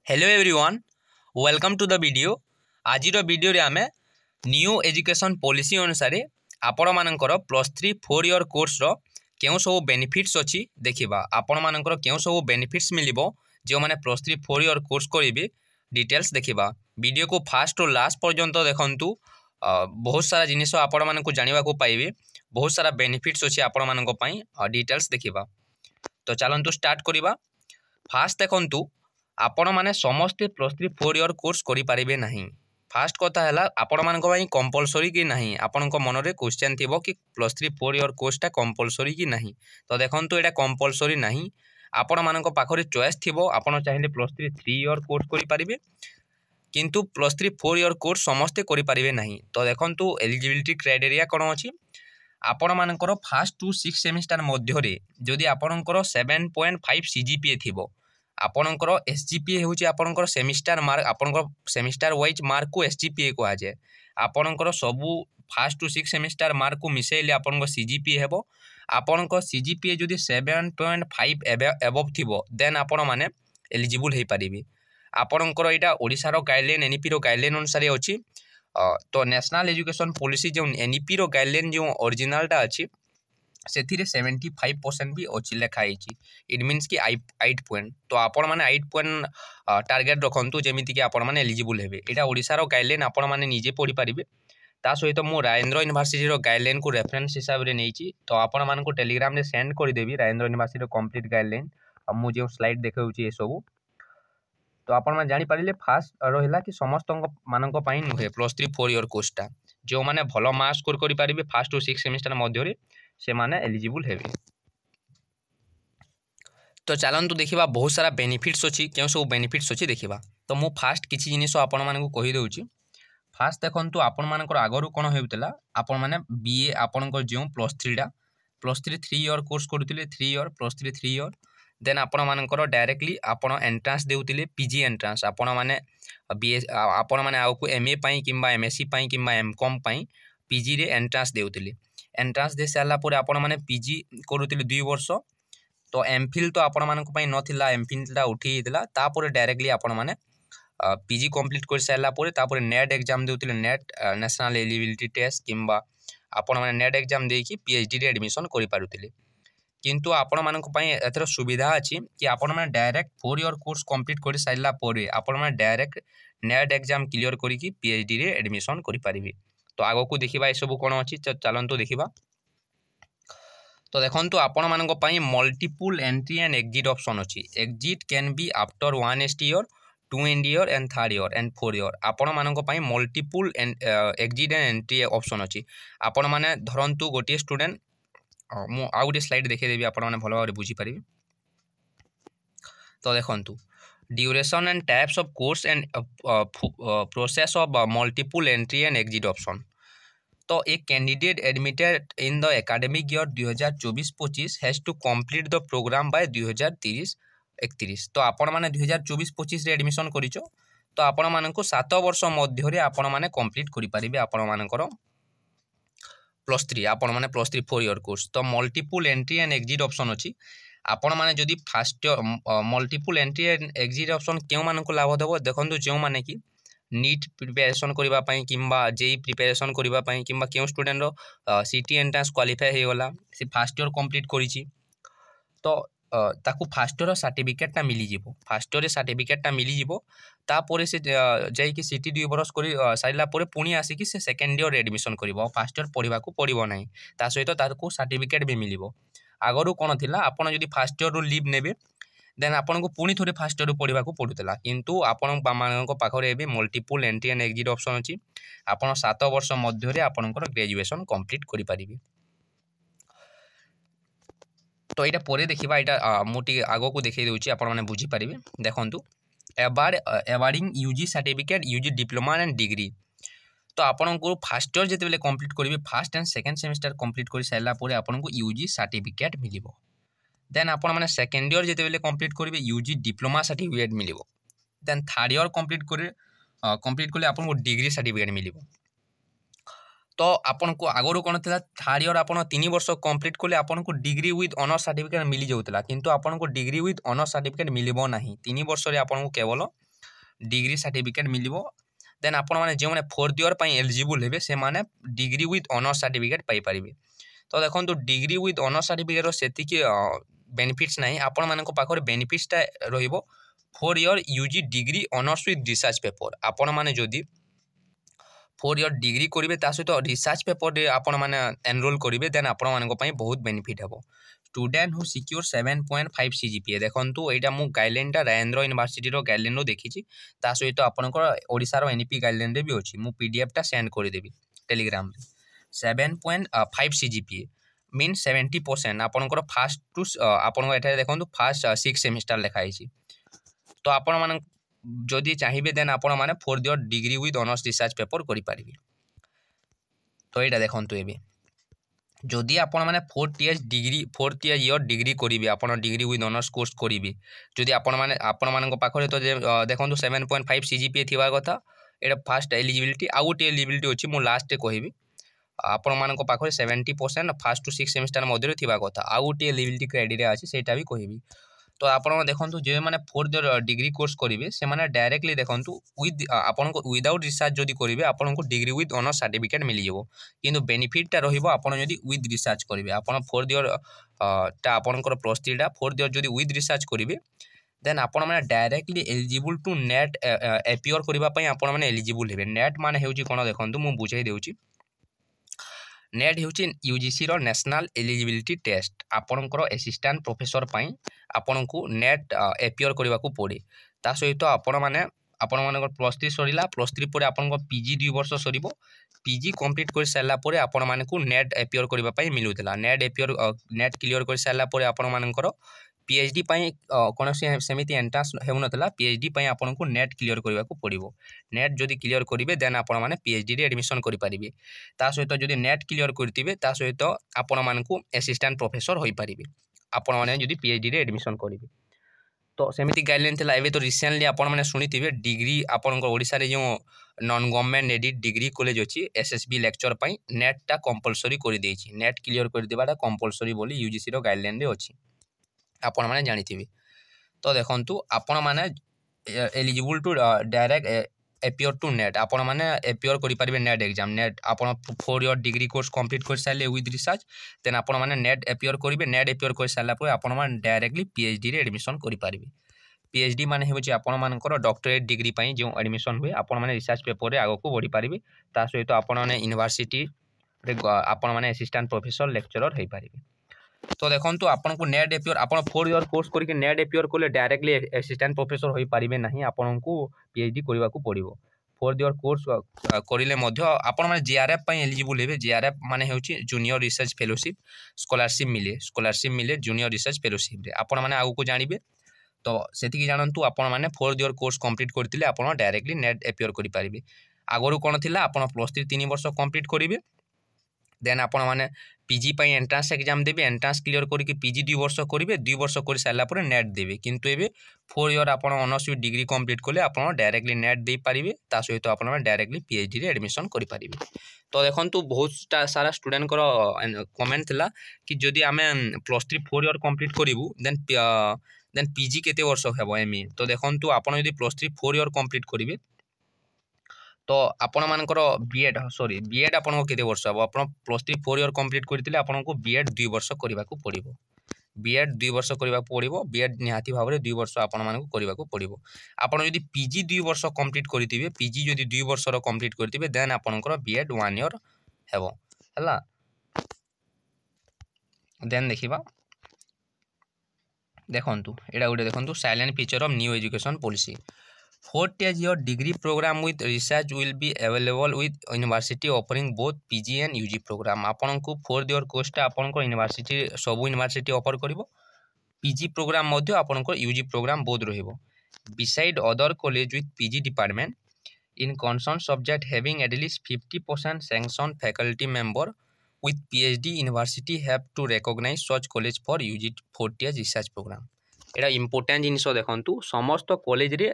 Hello everyone welcome to the video. आज video रे आमे न्यू एजुकेशन पॉलिसी अनुसार आपण मानकर +3 4 इयर कोर्स रो केउ सब बेनिफिट्स अछि देखिबा। आपण मानकर केउ सब बेनिफिट्स मिलिबो जो माने +3 4 इयर कोर्स करिवे डिटेल्स देखिबा। वीडियो को फास्ट और लास्ट पर्यंत देखंतु। बहुत सारा जिनिस आपण मानकु जानिबा को पाइबे। बहुत सारा बेनिफिट्स अछि आपण मानक पई डिटेल्स देखिबा। तो चलंतु स्टार्ट करिबा। फास्ट देखंतु आपण माने समस्ते +3 4 इयर कोर्स करि पारिबे नाही। फास्ट कथा हैला आपण मानक पई कंपलसरी कि नाही। आपनक मनरे क्वेश्चन थिबो कि +3 4 इयर कोर्सटा कंपलसरी कि नाही। तो देखंतु एटा कंपलसरी नाही। आपण मानक पाखरे चॉइस थिबो। आपण चाहिले +3 3 इयर कोर्स करि पारिबे किंतु +3 4 इयर कोर्स समस्ते करि पारिबे नाही। तो देखंतु एलिजिबिलिटी क्राइटेरिया कोन अछि। आपण मानकर फर्स्ट टू 6 सेमिस्टर मध्य रे जदि आपनकर 7.5 सीजीपीए थिबो आपनकर एसजीपीए होची आपनकर सेमिस्टर मार्क आपनकर सेमिस्टर वाइज मार्क को एसजीपीए को आजे। आपनकर सबु फर्स्ट टू 6 सेमिस्टर मार्क को मिसेले आपनकर सीजीपीए हेबो। आपनकर सीजीपीए जदि 7.5 एबव थिबो देन आपण माने एलिजिबल हे परिबे। आपनकर एटा ओडिसा रो गाइडलाइन एनईपी रो गाइडलाइन अनुसार अछि। तो नेशनल एजुकेशन पॉलिसी जो एनईपी रो गाइडलाइन जो ओरिजिनल टा अछि सेथिरे 75% भी अछि लेखा आइछि। इट मीन्स कि 8 पॉइंट। तो आपण माने 8 पॉइंट टारगेट रखंतु जेमिति कि आपण माने एलिजिबल हेबे। एटा ओडिसा रो गाइडलाइन आपण माने निजे पढि परिबे। ता सहित मु राजेंद्र यूनिवर्सिटी रो गाइडलाइन को रेफरेंस हिसाब रे नेछि। तो आपण माने को टेलीग्राम रे सेंड करि देबी राजेंद्र यूनिवर्सिटी रो कंप्लीट गाइडलाइन। मु जे स्लाइड देखाउछि ए सब तो आपण माने जानि पारिले फास्ट रहिला कि समस्त मानक पई नुहे +3 4 इयर कोर्सटा जो माने भलो मार्क्स स्कोर करि पारिबे फर्स्ट टू 6 सेमिस्टर मध्य रे से माने एलिजिबल हेबे। तो चलंतु देखिबा बहुत सारा बेनिफिट्स अछि। केउ सब बेनिफिट्स अछि देखिबा। तो मु फास्ट किछि जिनिस आपण मानकु कहि देउछि। फास्ट देखंतु आपण मानकर आगरु कोन हेउतला आपण माने बीए आपनकर जो +3 डा +3 3 इयर कोर्स करथिले 3 इयर +3 3 इयर देन आपण मानकर डायरेक्टली आपण एंट्रेंस देउतिले पीजी एंट्रेंस आपण माने बीए आपण माने आउकु एमए पई किंबा एमएससी पई किंबा एमकॉम पई पीजी रे एंट्रेंस देउतिले। एंट्रेंस दे साला पुरे आपण माने पीजी करूतिले 2 वर्ष। तो एमफिल तो आपण मानक पई नथिला एमफिलटा उठी हितला तापर डायरेक्टली आपण माने पीजी कंप्लीट कर साला पुरे तापर नेट एग्जाम देउतिले नेट नेशनल एलिजिबिलिटी टेस्ट किंबा आपण माने नेट एग्जाम देकी पीएचडी रे एडमिशन करि पारुतिले। किंतु आपण मानक पई एथर सुविधा अछि कि आपण माने डायरेक्ट 4 इयर कोर्स कंप्लीट करि साइला परे आपण माने डायरेक्ट नेट एग्जाम क्लियर करी कि पीएचडी रे एडमिशन करि पारिबे। तो आगो को देखिबा ए सब कोन अछि चलंतु देखिबा। तो देखंतु आपण मानक पई multiple entry and exit option अछि। Exit can be after 1 year 2 year and 3 year and 4 year. आपण मानक पई multiple exit and entry option अछि। आपण माने धरंतु गोटे स्टूडेंट मु आ गोटे स्लाइड देखै देबी आपण माने भलो भाबरे बुझी परिबे। तो देखंतु duration and types of course and process of multiple entry and exit option. तो एक candidate admitted in the academic year 2024-25 has to complete the program by 2030-31। तो आपण माने 2024-25 रे एडमिशन करिचो तो आपण माननको 7 वर्ष मध्य रे आपण माने कंप्लीट करि परिबे आपण मानकर +3 आपण माने +3 4 इयर कोर्स। तो multiple entry and exit option अछि। आपण माने जदि first multiple entry and exit option केउ माननको लाभ देबो देखंतु जो माने कि नीट प्रिपरेशन करिबा पई किंबा जेई प्रिपरेशन करिबा पई किंबा केउ स्टूडेंट रो सीटी एंट्रेंस क्वालिफाई हे होला से फर्स्ट ईयर कंप्लीट करिछि तो ताकू फर्स्ट ईयर सर्टिफिकेट ता मिली जिवो। फर्स्ट ईयर सर्टिफिकेट ता मिली जिवो तापर से जाई कि सीटी 2 बरस करी साइला परे पुनी आसी कि से सेकंड ईयर एडमिशन करिवो फर्स्ट ईयर पढिबा को पड़िबो नै। ता सहित ताकू सर्टिफिकेट भी मिलिवो। आगरु कोन थिला आपण जदि फर्स्ट ईयर रो लीव नेबे देन आपन को पुनी थोड़े फर्स्ट ईयर पढ़ा को पड़ूला किंतु आपण मानक पाखरे एबे multiple entry and exit option अछि। आपण 7 वर्ष मध्य रे आपनकर ग्रेजुएशन कंप्लीट करि परिबे। तो एटा परे देखिबा एटा मोटी आगो को देखै देउची आपण माने बुझी परिबे। देखंतु awarding UG certificate UG diploma and degree. तो आपण को फर्स्ट ईयर जेते बेले कंप्लीट करिवे first and second semester complete करि साइला परे आपण को यूजी सर्टिफिकेट मिलिबो। देन आपण माने सेकंड ईयर जेते बेले कंप्लीट करिवे यूजी डिप्लोमा सर्टिफिकेट मिलिबो। देन थर्ड ईयर कंप्लीट कले आपण को डिग्री सर्टिफिकेट मिलिबो। तो आपण को आगरो कोन थिला थर्ड ईयर आपण 3 वर्ष कंप्लीट कले आपण को डिग्री विथ ऑनर सर्टिफिकेट मिली जाउतला किंतु आपण को डिग्री विथ ऑनर सर्टिफिकेट मिलिबो नाही। 3 वर्ष रे आपण को केवल डिग्री सर्टिफिकेट मिलिबो। देन आपण माने जे माने 4th ईयर पई एलिजिबल हेबे से माने डिग्री विथ ऑनर्स सर्टिफिकेट पाई परिबे। तो देखंतु डिग्री विथ ऑनर्स सर्टिफिकेट रो सेति कि बेनिफिट्स नाही, आपण मानको पाखरे बेनिफिट्स ता रहिबो 4 year UG degree honours with research paper. आपण माने जदी 4 ईयर डिग्री करिवे ता सहित रिसर्च पेपर रे आपण माने एनरोल करिवे देन आपण मानको पई बहुत बेनिफिट हेबो। स्टूडेंट हु सिक्योर 7.5 सीजीपीए देखंतु एटा मु गाइडलाइन ता राजेंद्र यूनिवर्सिटी रो गाइडलाइन रो देखिछि, ता सहित आपनकर ओडिसा रो एनईपी गाइडलाइन रे भी अछि। मु पीडीएफ ता सेंड करि देबी टेलीग्राम रे। 7.5 सीजीपीए मीन 70% आपनकर फास्ट टू आपन एठा देखंतु फास्ट 6 सेमेस्टर लेखा आइछि। तो आपण मान जदि चाहिए देन आपण माने 4th year degree with honours research paper करि पारिबे। तो एटा देखंतु एबे जदि आपण माने 4th ईयर डिग्री करिवे, आपण डिग्री विथ ऑनर्स कोर्स करिवे, जदि आपण मानक पाखरे तो देखंतु 7.5 सीजीपीए थिबा कथा। एटा फास्ट एलिजिबिलिटी आ गोटे एलिजिबिलिटी अछि मु लास्ट रे कहिबी। आपण मानक पाखरे 70% फास्ट टू 6 सेमेस्टर मध्ये थिबा कथा। आ गोटे एलिजिबिलिटी क्राइटेरिया अछि सेटा भी कहिबी। तो आपण देखंतु जे माने 4th ईयर डिग्री कोर्स करिवे से माने डायरेक्टली देखंतु विथ आपण को विदाउट रिसर्च जदि करिवे आपण को डिग्री विथ ऑनर्स सर्टिफिकेट मिल जेबो। किंतु बेनिफिट ता रहिबो आपण जदि विथ रिसर्च करिवे। आपण 4th ईयर ता आपणकर +3 टा 4th ईयर जदि विथ रिसर्च करिवे देन आपण माने directly eligible to NET appear करिबा पई आपण माने एलिजिबल हेबे। नेट माने हेउची कोन देखंतु मु बुझाई देउची। नेट हेउची यूजीसी रो नेशनल एलिजिबिलिटी टेस्ट। आपणकर असिस्टेंट प्रोफेसर पई आपनको नेट अपीयर करबा को पड़े। ता सहित आपण मानकर +3 सरिला, +3 परे आपनको पीजी 2 वर्ष सरिबो। पीजी कंप्लीट कर सारला परे आपण मानकु नेट अपीयर करबा पई मिलुतला। नेट क्लियर कर सारला परे आपण मानकर पीएचडी पई कोनोसी सेमिति एंट्रेंस हेउनतला। पीएचडी पई आपनको नेट क्लियर करबा को पड़िबो। नेट जदि क्लियर करिवे देन आपण माने पीएचडी रे एडमिशन करि परिबे। ता सहित जदि नेट क्लियर करतिबे ता सहित आपण मानकु असिस्टेंट प्रोफेसर होई परिबे आपण माने जदि पीएचडी रे एडमिशन करिवे। तो सेमिति गाइडलाइन थिला। एबे तो रिसेंटली आपण माने सुनिथिबे डिग्री आपनको ओडिसा रे जो non government aided degree college अछि एसएसबी लेक्चर पई नेट ता कंपलसरी करि देछि। नेट क्लियर करि देबाटा कंपलसरी बोली यूजीसी रो गाइडलाइन रे अछि, आपण माने जानिथिबे। तो देखंतु आपण माने eligible to direct appear to NET आपण माने अपीयर करि परिबे नेट एग्जाम। नेट आपण 4 ईयर डिग्री कोर्स कंप्लीट कर साले विथ रिसर्च देन आपण माने नेट अपीयर करिवे। नेट अपीयर कर साला पर आपण माने डायरेक्टली पीएचडी रे एडमिशन करि परिबे। पीएचडी माने हेउची आपण मानकर डॉक्टरेट डिग्री पई जो एडमिशन हुए आपण माने रिसर्च पेपर रे आगो को बढ़ी परिबे। ता सहित आपण माने यूनिवर्सिटी रे आपण माने असिस्टेंट प्रोफेसर लेक्चरर हेई परिबे। तो देखंतु आपन को नेट अपीयर आपण 4 ईयर कोर्स करके नेट अपीयर कोले डायरेक्टली असिस्टेंट प्रोफेसर होई परिबे नाही। आपन को पीएचडी करबा को पड़िबो। 4th ईयर कोर्स करिले मध्य आपण माने जीआरएफ पई एलिजिबल हेबे। जीआरएफ माने हेउची जूनियर रिसर्च फेलोशिप स्कॉलरशिप मिले जूनियर रिसर्च फेलोशिप रे आपण माने आगु को जानिबे। तो सेति की जानंतु आपण माने 4th ईयर कोर्स कंप्लीट करथिले आपण डायरेक्टली नेट अपीयर करि परिबे। आगरु कोन थिला आपण +3 3 वर्ष कंप्लीट करिवे देन आपण माने पीजी पई एंट्रेंस एग्जाम देबे। एंट्रेंस क्लियर करके पीजी 2 वर्ष करिवे। 2 वर्ष कर सारला पर नेट देबे। किंतु एबे 4 ईयर आपण ऑनर्स विथ डिग्री कंप्लीट करले आपण डायरेक्टली नेट दे पारिबे। ता सहित आपण डायरेक्टली पीएचडी रे एडमिशन करि पारिबे। तो देखंतु बहुत सारा स्टूडेंट कर कमेंट थिला कि जदि आमे +3 4 ईयर कंप्लीट करिवु देन पीजी केते वर्ष हेबो एमई। तो देखंतु आपण जदि +3 4 ईयर कंप्लीट करिवे तो आपण मानकर बीएड आपण केते वर्ष हम आप +3 4 ईयर कंप्लीट करथिले आपण को बीएड 2 वर्ष करबा को पड़िबो। बीएड 2 वर्ष करबा को पड़िबो। बीएड निहाती भाव में 2 वर्ष आपण मान को करबा को पड़िबो। आपण जदि पीजी 2 वर्ष कंप्लीट करथिबे पीजी जदि 2 वर्ष रो कंप्लीट करथिबे देन आपणकर बीएड 1 ईयर हेबो हला। देन देखिबा देखंतु एडा गुटे देखंतु silent feature of new education policy. 4th year degree program with research will be available with university offering both PG and UG program। आपन को 4th year कोर्स ता आपन को यूनिवर्सिटी सब यूनिवर्सिटी ऑफर करिवो। PG प्रोग्राम मध्ये आपन को UG programme both रहिबो। Beside other college with PG department in concerned subject having at least 50% sanctioned faculty member with PhD university have to recognize such college for UG 4th year research program। Etah important जिनिस देखंतु समस्त college रे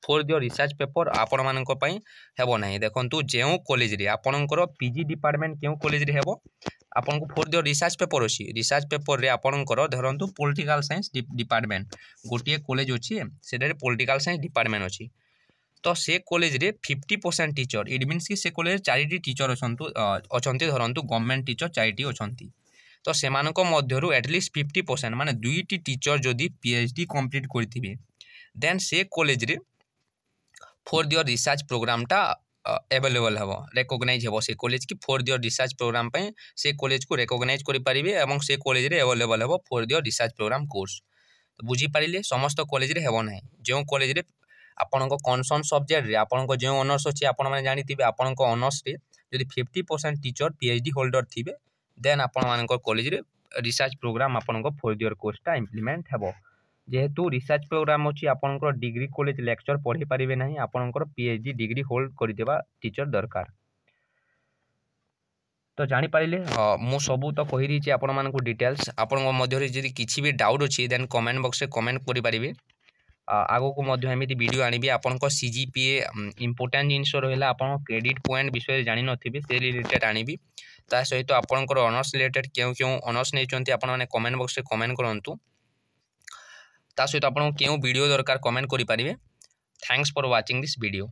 4th year research paper आपण मानक पई हेबो नाही। देखंतु जेउ कॉलेज रे आपणकर पीजी डिपार्टमेंट केउ कॉलेज रे हेबो आपन को 4th ईयर रिसर्च पेपर अछि। रिसर्च पेपर रे आपणकर धरंतु पॉलिटिकल साइंस डिपार्टमेंट गोटिए कॉलेज अछि सेडे पॉलिटिकल साइंस डिपार्टमेंट अछि। तो से कॉलेज रे 50% टीचर इट मीन्स कि से कॉलेज 4टी टीचर अछंती धरंतु गवर्नमेंट टीचर 4टी अछंती तो सेमानक मध्यरु एटलिस्ट 50% माने 2टी टीचर जदि पीएचडी कंप्लीट करथिबे देन से कॉलेज रे फोर्थ ईयर रिसर्च प्रोग्रामटा अवेलेबल हे रेकग्नाइज हे से कॉलेज की फोर्थ ईयर रिसर्च प्रोग्राम पे से कॉलेज को रेकग्नाइज करि परिबे एवं से कॉलेज रे अवेलेबल हे fourth year research program course तो बुझी पारिले समस्त कॉलेज रे हेबो नाही जो कॉलेज रे आपनको कनसर्न सब्जेक्ट रे आपनको जो ऑनर्स अछि आपण माने जानिथिबे आपनको ऑनर्स रे यदि 50% टीचर पीएचडी होल्डर थिबे देन आपण मानकर कॉलेज रे रिसर्च प्रोग्राम आपनको फोर्थ ईयर कोर्सटा इंप्लीमेंट हेबो जेहेतु रिसर्च प्रोग्राम अछि आपनकर डिग्री कॉलेज लेक्चर पढ़ी पारिबे नाही आपनकर पीएचडी डिग्री होल्ड करि देबा टीचर दरकार तो जानि पारिले मु सबु तो कहि दी छि आपण मानकु डिटेल्स आपण मध्य रे जदि किछि भी डाउट अछि देन कमेंट बॉक्स रे कमेंट करि पारिबे आगो को मध्य एमिति वीडियो आनिबे आपनको सीजीपीए इंपोर्टेंट जिंस रहला आपण क्रेडिट पॉइंट विषय जानि नथिबे से रिलेटेड आनिबी ता सहित आपनकर ऑनर्स रिलेटेड क्यों ऑनर्स नै चंती आपण माने कमेंट बॉक्स रे कमेंट करंतु ता सहित आपन केउ वीडियो दरकार कमेंट करि पारिबे thanks for watching this video.